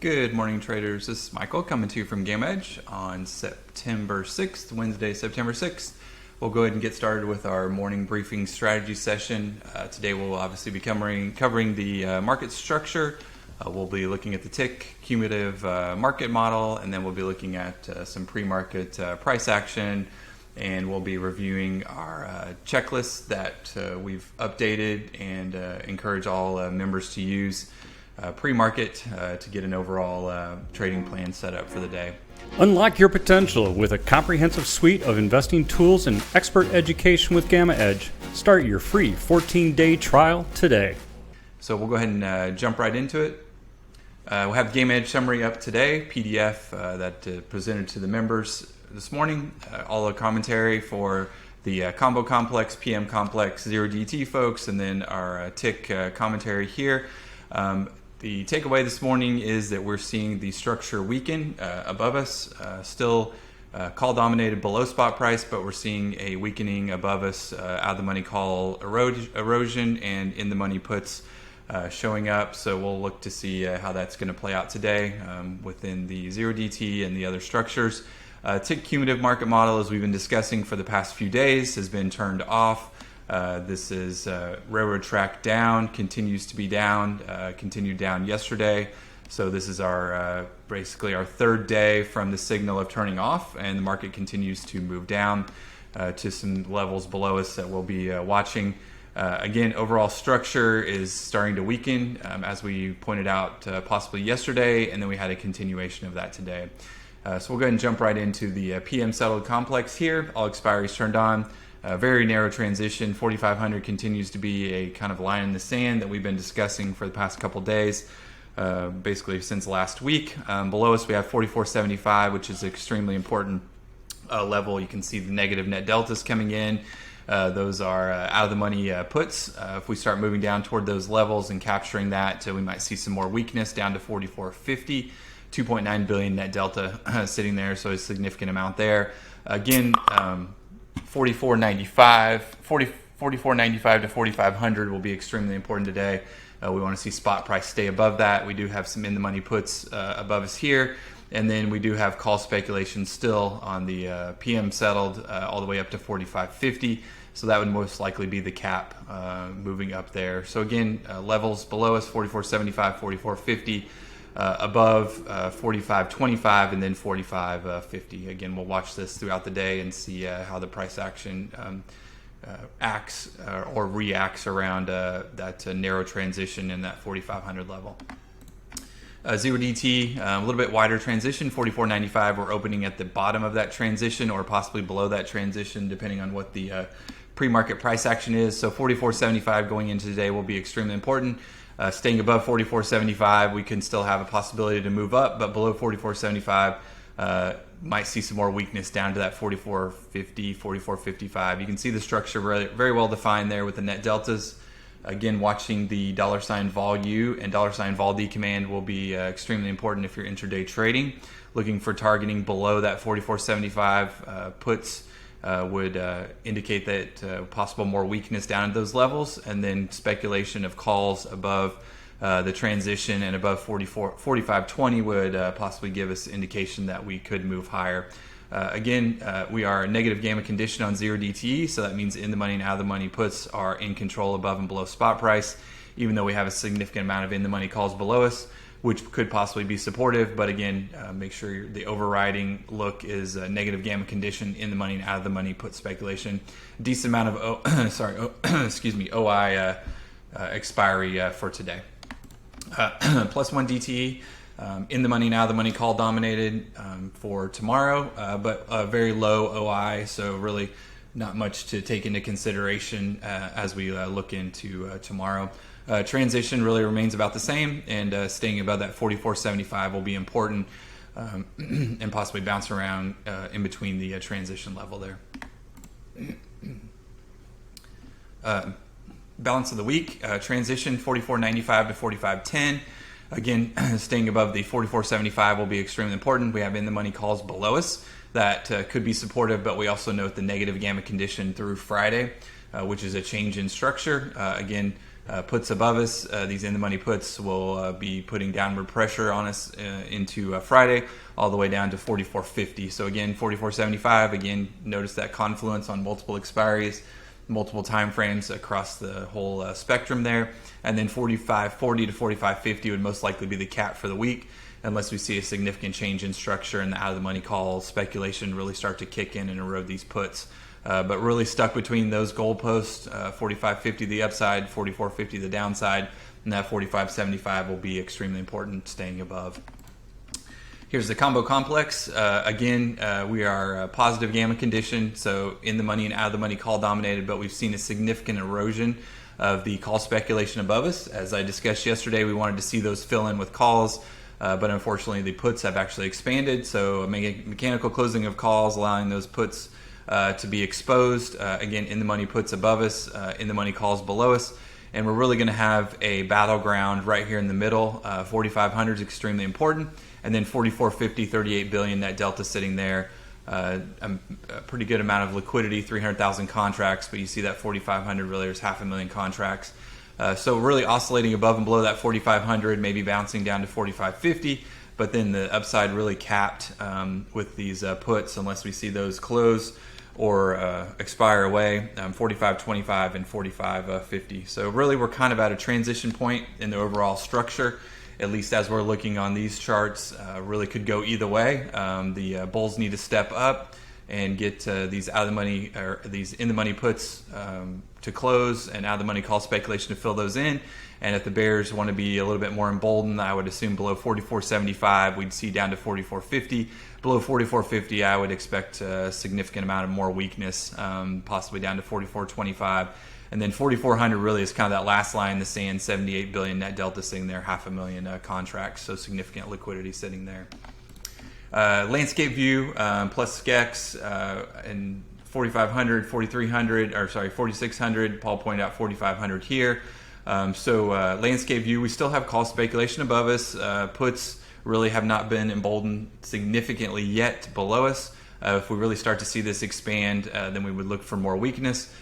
Good morning, traders. This is Michael coming to you from GammaEdge on September 6th, Wednesday, September 6th. We'll go ahead and get started with our morning briefing strategy session. Today we'll obviously be covering the market structure. We'll be looking at the tick, cumulative market model, and then we'll be looking at some pre-market price action, and we'll be reviewing our checklist that we've updated and encourage all members to use pre-market to get an overall trading plan set up for the day. Unlock your potential with a comprehensive suite of investing tools and expert education with GammaEdge. Start your free 14-day trial today. So we'll go ahead and jump right into it. We'll have the GammaEdge summary up today, PDF that presented to the members this morning. All the commentary for the combo complex, PM complex, 0DT folks, and then our tick commentary here. The takeaway this morning is that we're seeing the structure weaken above us, still call dominated below spot price, but we're seeing a weakening above us, out of the money call erosion and in the money puts showing up. So we'll look to see how that's going to play out today within the 0DT and the other structures. Tick cumulative market model, as we've been discussing for the past few days, has been turned off. This is railroad track down, continues to be down, continued down yesterday. So this is our basically our third day from the signal of turning off, and the market continues to move down to some levels below us that we'll be watching. Again, overall structure is starting to weaken, as we pointed out possibly yesterday, and then we had a continuation of that today. So we'll go ahead and jump right into the PM settled complex here. All expiries turned on. Very narrow transition. 4,500 continues to be a kind of line in the sand that we've been discussing for the past couple days, basically since last week. Below us we have 44.75, which is an extremely important level. You can see the negative net deltas coming in. Those are out of the money puts. If we start moving down toward those levels and capturing that, we might see some more weakness down to 44.50. 2.9 billion net delta sitting there, so a significant amount there. Again, 44.95 to 4,500 will be extremely important today. We want to see spot price stay above that. We do have some in the money puts above us here, and then we do have call speculation still on the PM settled all the way up to 45.50. So that would most likely be the cap moving up there. So again, levels below us: 44.75, 44.50. Above 45.25 and then 45.50. Again, we'll watch this throughout the day and see how the price action acts or reacts around that narrow transition in that 4,500 level. 0DT, a little bit wider transition, 44.95. We're opening at the bottom of that transition or possibly below that transition, depending on what the pre-market price action is. So 44.75 going into today will be extremely important. Staying above 44.75, we can still have a possibility to move up, but below 44.75, might see some more weakness down to that 44.50, 44.55. You can see the structure very well defined there with the net deltas. Again, watching the $vol-U and $vol-D command will be extremely important if you're intraday trading. Looking for targeting below that 44.75 puts would indicate that possible more weakness down at those levels, and then speculation of calls above the transition and above 45.20 would possibly give us indication that we could move higher. Again, we are a negative gamma condition on 0DTE, so that means in the money and out of the money puts are in control above and below spot price, even though we have a significant amount of in the money calls below us, which could possibly be supportive. But again, make sure the overriding look is a negative gamma condition in the money and out of the money put speculation. Decent amount of OI expiry for today. Plus one DTE, in the money and out of the money call dominated for tomorrow, but a very low OI, so really not much to take into consideration as we look into tomorrow. Transition really remains about the same, and staying above that 44.75 will be important, and possibly bounce around in between the transition level there. Balance of the week, transition 44.95 to 45.10. Again, staying above the 44.75 will be extremely important. We have in the money calls below us that could be supportive, but we also note the negative gamma condition through Friday. which is a change in structure. Again, puts above us, these in-the-money puts will be putting downward pressure on us into Friday, all the way down to 44.50. So again, 44.75. Again, notice that confluence on multiple expiries, multiple time frames across the whole spectrum there. And then 45.40 to 45.50 would most likely be the cap for the week, unless we see a significant change in structure and the out-of-the-money call speculation really start to kick in and erode these puts. But really stuck between those goalposts, 45.50 the upside, 44.50 the downside, and that 45.75 will be extremely important, staying above. Here's the combo complex. Again, we are positive gamma condition, so in the money and out of the money call dominated, but we've seen a significant erosion of the call speculation above us. As I discussed yesterday, we wanted to see those fill in with calls, but unfortunately the puts have actually expanded, so a mechanical closing of calls allowing those puts to be exposed. Again, in the money puts above us, in the money calls below us, and we're really going to have a battleground right here in the middle. 4,500 is extremely important, and then 44.50, 38 billion, that delta sitting there. A pretty good amount of liquidity, 300,000 contracts, but you see that 4,500 really there's 500,000 contracts. So really oscillating above and below that 4,500, maybe bouncing down to 45.50. But then the upside really capped with these puts, unless we see those close or expire away, 45.25 and 45.50. So really we're kind of at a transition point in the overall structure, at least as we're looking on these charts. Really could go either way. The bulls need to step up and get these out of the money or these in the money puts to close, and out of the money call speculation to fill those in. And if the bears want to be a little bit more emboldened, I would assume below 44.75 we'd see down to 44.50. Below 44.50 I would expect a significant amount of more weakness, possibly down to 44.25. And then 4,400 really is kind of that last line in the sand, 78 billion net delta sitting there, 500,000 contracts, so significant liquidity sitting there. Landscape view plus SKEX and 4,500, 4,300, or sorry, 4,600. Paul pointed out 4,500 here. So landscape view, we still have call speculation above us. Puts really have not been emboldened significantly yet below us. If we really start to see this expand, then we would look for more weakness.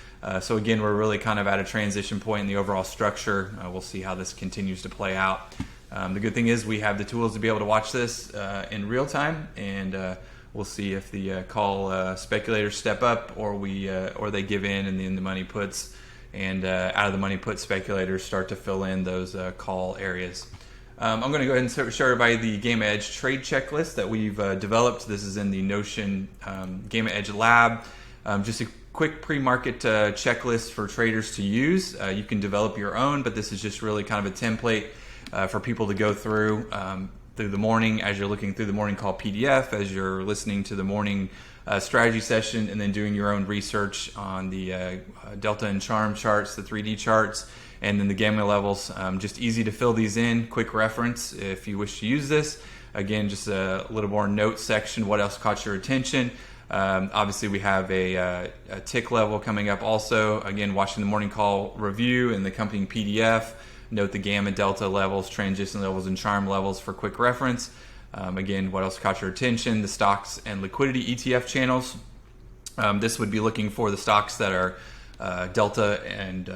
So again, we're really kind of at a transition point in the overall structure. We'll see how this continues to play out. The good thing is we have the tools to be able to watch this in real time, and we'll see if the call speculators step up or they give in, and the money puts and out of the money put speculators start to fill in those call areas. I'm going to go ahead and show everybody the GammaEdge Trade Checklist that we've developed. This is in the Notion GammaEdge Lab. Just a quick pre-market checklist for traders to use. You can develop your own, but this is just really kind of a template for people to go through the morning, as you're looking through the morning call PDF, as you're listening to the morning strategy session, and then doing your own research on the delta and charm charts, the 3D charts, and then the gamma levels. Just easy to fill these in, quick reference if you wish to use this. Again, just a little more notes section, what else caught your attention. Obviously we have a tick level coming up also. Again, watching the morning call review and the accompanying PDF. Note the gamma, delta levels, transition levels, and charm levels for quick reference. Again, what else caught your attention? The stocks and liquidity ETF channels. This would be looking for the stocks that are delta and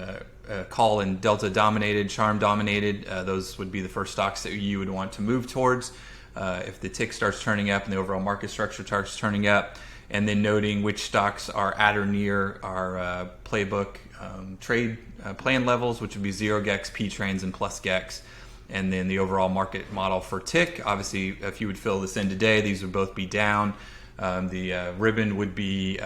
call and delta dominated, charm dominated. Those would be the first stocks that you would want to move towards if the tick starts turning up and the overall market structure starts turning up. And then noting which stocks are at or near our playbook trade plan levels, which would be 0 GEX, P trans, and plus GEX. And then the overall market model for tick. Obviously, if you would fill this in today, these would both be down. The ribbon would be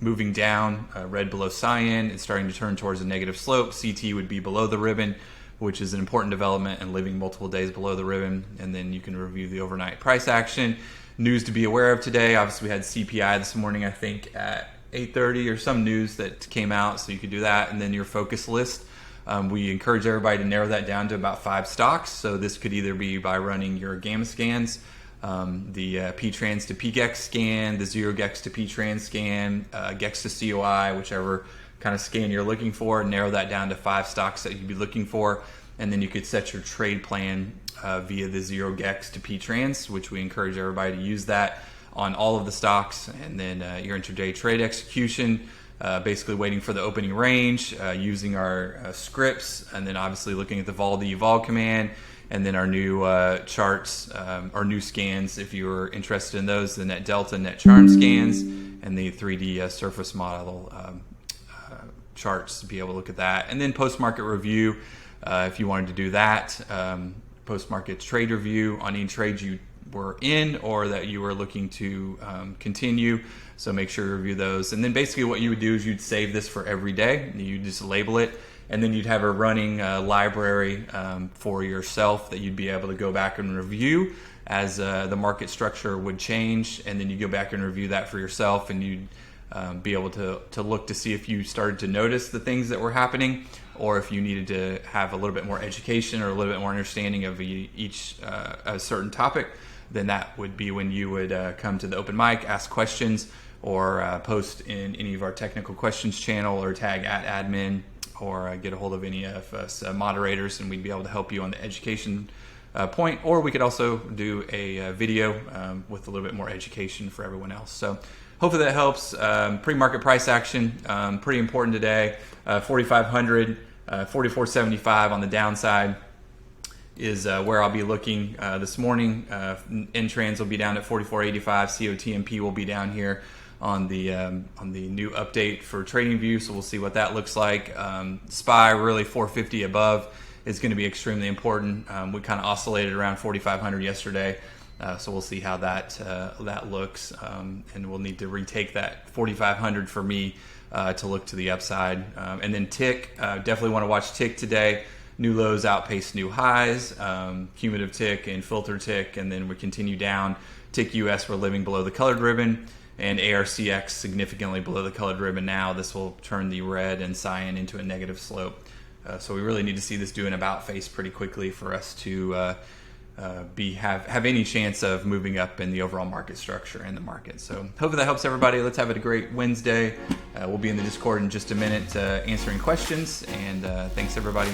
moving down, red below cyan. It's starting to turn towards a negative slope. CT would be below the ribbon, which is an important development, and living multiple days below the ribbon. And then you can review the overnight price action. News to be aware of today. Obviously, we had CPI this morning, I think, at 8:30 or some news that came out, so you could do that. And then your focus list. We encourage everybody to narrow that down to about 5 stocks. So this could either be by running your gamma scans, the P-trans to P-GEX scan, the 0 GEX to P-trans scan, GEX to COI, whichever kind of scan you're looking for. Narrow that down to 5 stocks that you'd be looking for. And then you could set your trade plan via the 0 GEX to P-trans, which we encourage everybody to use that on all of the stocks. And then your intraday trade execution, basically waiting for the opening range, using our scripts, and then obviously looking at the vol to evol command, and then our new charts, our new scans, if you're interested in those, the net delta, net charm scans, and the 3D surface model charts to be able to look at that. And then post-market review, if you wanted to do that, post-market trade review on any trades you were in or that you were looking to continue. So make sure you review those. And then basically what you would do is you'd save this for every day. You just label it, and then you'd have a running library for yourself that you'd be able to go back and review as the market structure would change. And then you go back and review that for yourself, and you'd be able to look to see if you started to notice the things that were happening, or if you needed to have a little bit more education or a little bit more understanding of each a certain topic. Then that would be when you would come to the open mic, ask questions, or post in any of our technical questions channel, or tag @admin, or get a hold of any of us moderators, and we'd be able to help you on the education point. Or we could also do a video with a little bit more education for everyone else. So hopefully that helps. Pre-market price action, pretty important today. 4,500, 44.75 on the downside is where I'll be looking this morning. Intrans will be down at 44.85. COTMP will be down here on the new update for TradingView, so we'll see what that looks like. SPY really 450 above is going to be extremely important. We kind of oscillated around 4,500 yesterday, so we'll see how that looks, and we'll need to retake that 4,500 for me to look to the upside. And then tick, definitely want to watch tick today. New lows outpace new highs, cumulative tick and filter tick, and then we continue down. Tick US, we're living below the colored ribbon, and ARCX significantly below the colored ribbon now. This will turn the red and cyan into a negative slope. So we really need to see this do an about face pretty quickly for us to have any chance of moving up in the overall market structure and the market. So hopefully that helps everybody. Let's have a great Wednesday. We'll be in the Discord in just a minute answering questions, and thanks everybody.